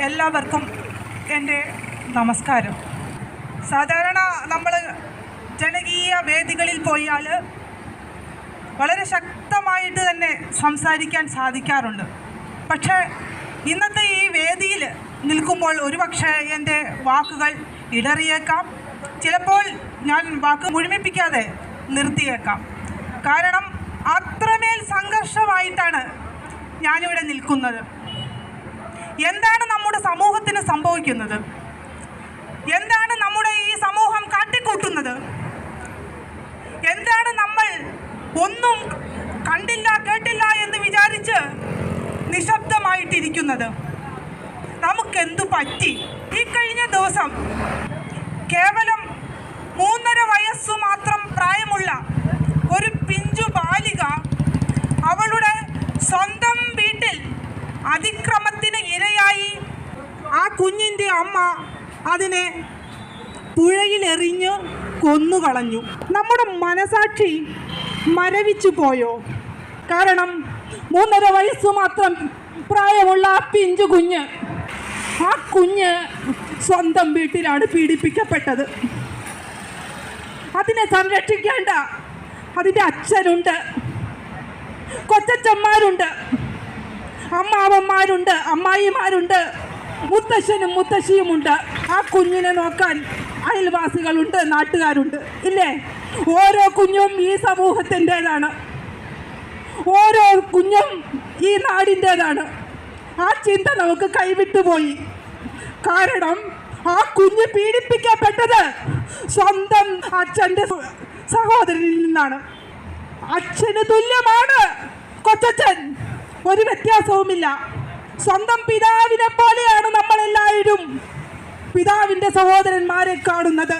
എല്ലാവർക്കും എൻ്റെ നമസ്കാരം. സാധാരണ നമ്മൾ ജനകീയ വേദികളിൽ പോയാൽ വളരെ ശക്തമായിട്ട് തന്നെ സംസാരിക്കാൻ സാധിക്കാറുണ്ട്. പക്ഷേ ഇന്നത്തെ ഈ വേദിയിൽ നിൽക്കുമ്പോൾ ഒരുപക്ഷെ എൻ്റെ വാക്കുകൾ ഇടറിയേക്കാം. ചിലപ്പോൾ ഞാൻ വാക്ക് മുഴുമിപ്പിക്കാതെ നിർത്തിയേക്കാം. കാരണം അത്രമേൽ സംഘർഷമായിട്ടാണ് ഞാനിവിടെ നിൽക്കുന്നത്. എന്താണ് നമ്മുടെ സമൂഹത്തിന് സംഭവിക്കുന്നത്? എന്താണ് നമ്മുടെ ഈ സമൂഹം കാട്ടിക്കൂട്ടുന്നത്? എന്താണ് നമ്മൾ ഒന്നും കണ്ടില്ല കേട്ടില്ല എന്ന് വിചാരിച്ച് നിശബ്ദമായിട്ടിരിക്കുന്നത്? നമുക്കെന്തു പറ്റി? ഈ കഴിഞ്ഞ ദിവസം കേവലം 3.5 വയസ്സു മാത്രം പ്രായമുള്ള ഒരു പിഞ്ചു ബാലിക അവളുടെ സ്വന്തം വീട്ടിൽ അതിക്രമത്തിന് ഇരയായി. ആ കുഞ്ഞിൻ്റെ അമ്മ അതിനെ പുഴയിലെറിഞ്ഞ് കൊന്നുകളഞ്ഞു. നമ്മുടെ മനസാക്ഷി മരവിച്ചു പോയോ? കാരണം 3.5 വയസ്സ് മാത്രം പ്രായമുള്ള ആ പിഞ്ചു കുഞ്ഞ്, ആ കുഞ്ഞ് സ്വന്തം വീട്ടിലാണ് പീഡിപ്പിക്കപ്പെട്ടത്. അതിനെ സംരക്ഷിക്കേണ്ട അതിൻ്റെ അച്ഛനുണ്ട്, കൊച്ചച്ചന്മാരുണ്ട്, അമ്മാവന്മാരുണ്ട്, അമ്മായിമാരുണ്ട്, മുത്തശ്ശനും മുത്തശ്ശിയുമുണ്ട്. ആ കുഞ്ഞിനെ നോക്കാൻ അയൽവാസികളുണ്ട്, നാട്ടുകാരുണ്ട്, ഇല്ലേ? ഓരോ കുഞ്ഞും ഈ സമൂഹത്തിൻ്റേതാണ്, ഓരോ കുഞ്ഞും ഈ നാടിൻ്റേതാണ്. ആ ചിന്ത നമുക്ക് കൈവിട്ടുപോയി. കാരണം ആ കുഞ്ഞ് പീഡിപ്പിക്കപ്പെട്ടത് സ്വന്തം അച്ഛൻ്റെ സഹോദരനിൽ നിന്നാണ്. അച്ഛന് തുല്യമാണ് കൊച്ചച്ഛൻ, ഒരു വ്യത്യാസവുമില്ല. സ്വന്തം പിതാവിനെ പോലെയാണ് നമ്മളെല്ലാവരും പിതാവിൻ്റെ സഹോദരന്മാരെ കാണുന്നത്.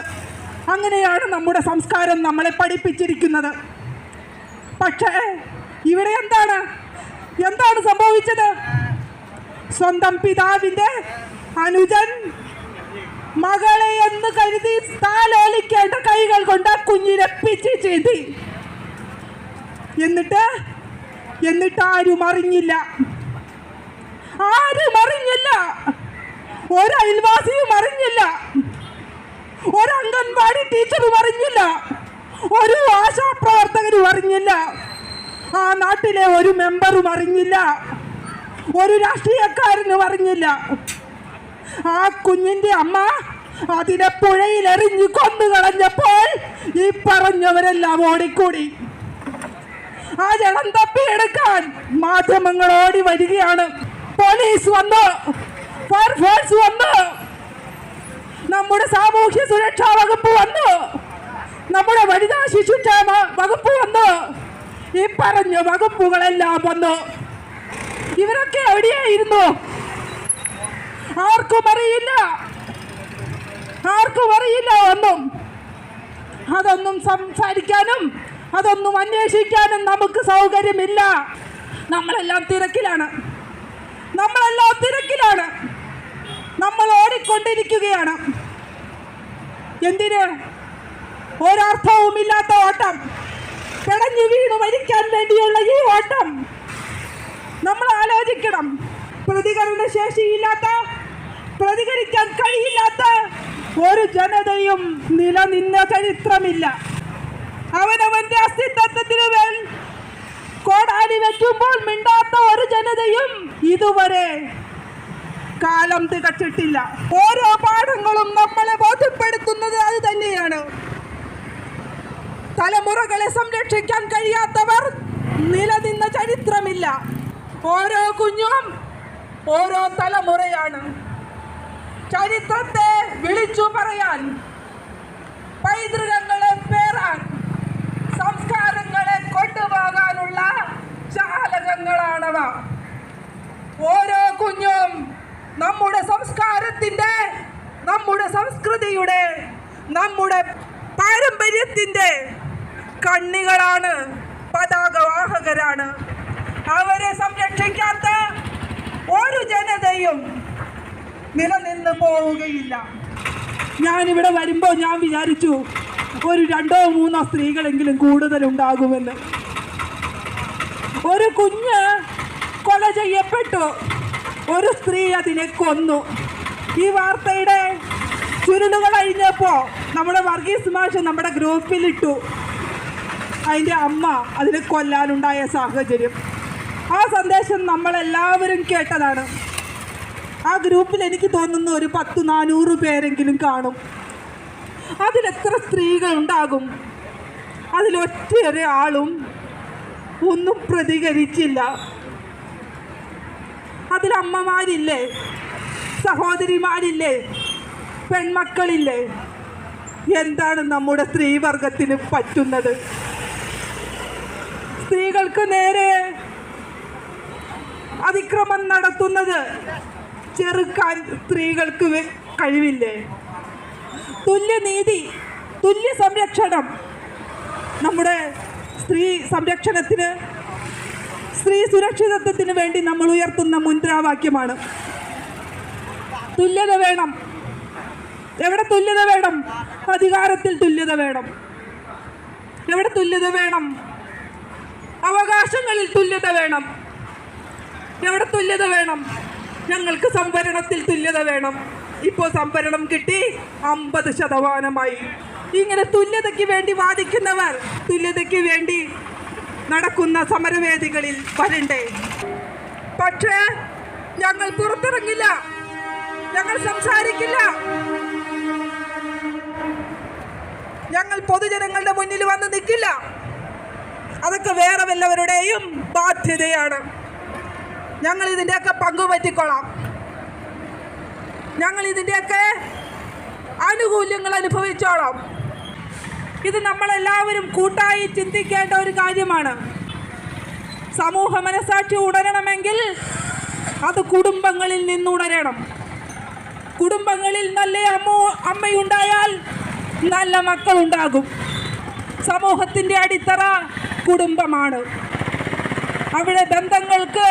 അങ്ങനെയാണ് നമ്മുടെ സംസ്കാരം നമ്മളെ പഠിപ്പിച്ചിരിക്കുന്നത്. പക്ഷേ ഇവിടെ എന്താണ് സംഭവിച്ചത്? സ്വന്തം പിതാവിൻ്റെ അനുജൻ മകളെ എന്ന് കരുതി താലോലിക്കേണ്ട കൈകൾ കൊണ്ട് ആ കുഞ്ഞിനെ പിച്ചി ചെയ്തി. എന്നിട്ട് ആരും അറിഞ്ഞില്ല. ഒരു അയൽവാസിയും അറിഞ്ഞില്ല, ഒരു അംഗൻവാടി ടീച്ചറും അറിഞ്ഞില്ല, ഒരു ആശാപ്രവർത്തകരും അറിഞ്ഞില്ല, ആ നാട്ടിലെ ഒരു മെമ്പറും അറിഞ്ഞില്ല, ഒരു രാഷ്ട്രീയക്കാരനും അറിഞ്ഞില്ല. ആ കുഞ്ഞിൻ്റെ അമ്മ അതിനെ പുഴയിൽ എറിഞ്ഞു കൊന്നുകളഞ്ഞപ്പോൾ ഈ പറഞ്ഞവരെല്ലാം ഓടിക്കൂടി. ആ ജനം തപ്പിയെടുക്കാൻ മാധ്യമങ്ങൾ ഓടി വരികയാണ്. പോലീസ് വന്നു, ഫയർഫോഴ്സ് വന്നു, നമ്മുടെ സാമൂഹ്യ സുരക്ഷാ വകുപ്പ് വന്നു, നമ്മുടെ വനിതാ ശിശുക്ഷേമ വകുപ്പ് വന്നു, ഈ പറഞ്ഞ വകുപ്പുകളെല്ലാം വന്നു. ഇവരൊക്കെ എവിടെയായിരുന്നു? ആർക്കും അറിയില്ല ഒന്നും. അതൊന്നും സംസാരിക്കാനും അതൊന്നും അന്വേഷിക്കാനും നമുക്ക് സൗകര്യമില്ല. നമ്മളെല്ലാം തിരക്കിലാണ്, നമ്മൾ ഓടിക്കൊണ്ടിരിക്കുകയാണ്. എന്തിന്? ഒരർത്ഥവുമില്ലാത്ത ഓട്ടം, പിടഞ്ഞു വീണു മരിക്കാൻ വേണ്ടിയുള്ള ഈ ഓട്ടം നമ്മൾ ആലോചിക്കണം. പ്രതികരിക്കാൻ കഴിയില്ലാത്ത ഒരു ജനതയും നിലനിന്ന ചരിത്രമില്ല. അവനവന്റെ അസ്തിത്വത്തിന് മേൽ കോടാലി വയ്ക്കുമ്പോൾ മിണ്ടാത്ത ഒരു ജനതയും ഇതുവരെ കാലം തികച്ചിട്ടില്ല. ഓരോ പാഠങ്ങളും നമ്മളെ ബോധ്യപ്പെടുത്തുന്നത് അത് തന്നെയാണ്. തലമുറകളെ സംരക്ഷിക്കാൻ കഴിയാത്തവർ നിലനിന്ന ചരിത്രമില്ല. ഓരോ കുഞ്ഞും ഓരോ തലമുറയാണ്. ചരിത്രത്തെ വിളിച്ചു പറയാൻ, പൈതൃകങ്ങളെ പേറാൻ, സംസ്കാരങ്ങളെ കൊണ്ടുപോകാനുള്ള ചാലകങ്ങളാണവ. ഓരോ കുഞ്ഞും നമ്മുടെ സംസ്കാരത്തിൻ്റെ, നമ്മുടെ സംസ്കൃതിയുടെ, നമ്മുടെ പാരമ്പര്യത്തിൻ്റെ കണ്ണികളാണ്, പതാകവാഹകരാണ്. അവരെ സംരക്ഷിക്കാത്ത ഒരു ജനതയും നിലനിന്ന് പോവുകയില്ല. ഞാനിവിടെ വരുമ്പോൾ ഞാൻ വിചാരിച്ചു ഒരു 2-3 സ്ത്രീകളെങ്കിലും കൂടുതലുണ്ടാകുമെന്ന്. ഒരു കുഞ്ഞ് കൊല ചെയ്യപ്പെട്ടു, ഒരു സ്ത്രീ അതിനെ കൊന്നു. ഈ വാർത്തയുടെ ചുരുളുകൾ അഴിഞ്ഞപ്പോൾ നമ്മുടെ വർഗീസ് മാഷ് നമ്മുടെ ഗ്രൂപ്പിലിട്ടു അതിൻ്റെ അമ്മ അതിനെ കൊല്ലാനുണ്ടായ സാഹചര്യം. ആ സന്ദേശം നമ്മളെല്ലാവരും കേട്ടതാണ്. ആ ഗ്രൂപ്പിൽ എനിക്ക് തോന്നുന്നു ഒരു 400 പേരെങ്കിലും കാണും. അതിലെത്ര സ്ത്രീകളുണ്ടാകും? അതിലൊറ്റയൊരാളും ഒന്നും പ്രതികരിച്ചില്ല. അതിലമ്മമാരില്ലേ, സഹോദരിമാരില്ലേ, പെൺമക്കളില്ലേ? എന്താണ് നമ്മുടെ സ്ത്രീവർഗത്തിന് പറ്റുന്നത്? സ്ത്രീകൾക്ക് നേരെ അതിക്രമം നടത്തുന്നത് ചെറുക്കാൻ സ്ത്രീകൾക്ക് കഴിവില്ലേ? തുല്യനീതി, തുല്യ സംരക്ഷണം നമ്മുടെ സ്ത്രീ സംരക്ഷണത്തിന്, സ്ത്രീ സുരക്ഷിതത്വത്തിന് വേണ്ടി നമ്മൾ ഉയർത്തുന്ന മുദ്രാവാക്യമാണ്. തുല്യത വേണം. എവിടെ തുല്യത വേണം? അധികാരത്തിൽ തുല്യത വേണം. എവിടെ തുല്യത വേണം? അവകാശങ്ങളിൽ തുല്യത വേണം. എവിടെ തുല്യത വേണം? ഞങ്ങൾക്ക് സംവരണത്തിൽ തുല്യത വേണം. ഇപ്പോൾ സംവരണം കിട്ടി 50%. ഇങ്ങനെ തുല്യതയ്ക്ക് വേണ്ടി വാദിക്കുന്നവർ തുല്യതയ്ക്ക് വേണ്ടി നടക്കുന്ന സമരവേദികളിൽ വരണ്ടേ? പക്ഷേ ഞങ്ങൾ പുറത്തിറങ്ങില്ല, ഞങ്ങൾ സംസാരിക്കില്ല, ഞങ്ങൾ പൊതുജനങ്ങളുടെ മുന്നിൽ വന്ന് നിൽക്കില്ല. അതൊക്കെ വേറെ വല്ലവരുടെയും ബാധ്യതയാണ്. ഞങ്ങൾ ഇതിൻ്റെയൊക്കെ പങ്കുപറ്റിക്കൊള്ളാം. ഞങ്ങൾ ഇതിൻ്റെയൊക്കെ ആനുകൂല്യങ്ങൾ അനുഭവിച്ചോളാം. ഇത് നമ്മളെല്ലാവരും കൂട്ടായി ചിന്തിക്കേണ്ട ഒരു കാര്യമാണ്. സമൂഹ മനസാക്ഷി ഉണരണമെങ്കിൽ അത് കുടുംബങ്ങളിൽ നിന്നുണരണം. കുടുംബങ്ങളിൽ നല്ല അമ്മയുണ്ടായാൽ നല്ല മക്കളുണ്ടാകും. സമൂഹത്തിൻ്റെ അടിത്തറ കുടുംബമാണ്. അവിടെ ബന്ധങ്ങൾക്ക്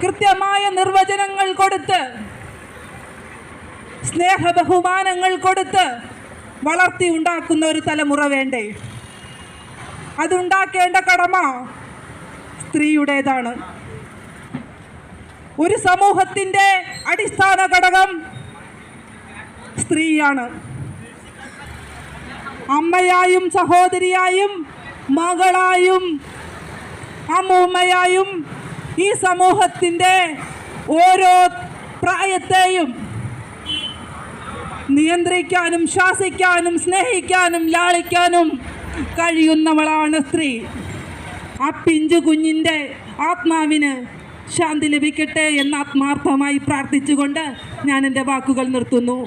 കൃത്യമായ നിർവചനങ്ങൾ കൊടുത്ത്, സ്നേഹ ബഹുമാനങ്ങൾ കൊടുത്ത് വളർത്തി ഉണ്ടാക്കുന്ന ഒരു തലമുറ വേണ്ടേ? അതുണ്ടാക്കേണ്ട കടമ സ്ത്രീയുടേതാണ്. ഒരു സമൂഹത്തിൻ്റെ അടിസ്ഥാന ഘടകം സ്ത്രീയാണ്. അമ്മയായും സഹോദരിയായും മകളായും അമ്മൂമ്മയായും ഈ സമൂഹത്തിൻ്റെ ഓരോ പ്രായത്തെയും നിയന്ത്രിക്കാനും ശാസിക്കാനും സ്നേഹിക്കാനും ലാളിക്കാനും കഴിയുന്നവളാണ് സ്ത്രീ. ആ പിഞ്ചു കുഞ്ഞിൻ്റെ ആത്മാവിന് ശാന്തി ലഭിക്കട്ടെ എന്ന് ആത്മാർത്ഥമായി പ്രാർത്ഥിച്ചുകൊണ്ട് ഞാൻ എൻ്റെ വാക്കുകൾ നിർത്തുന്നു.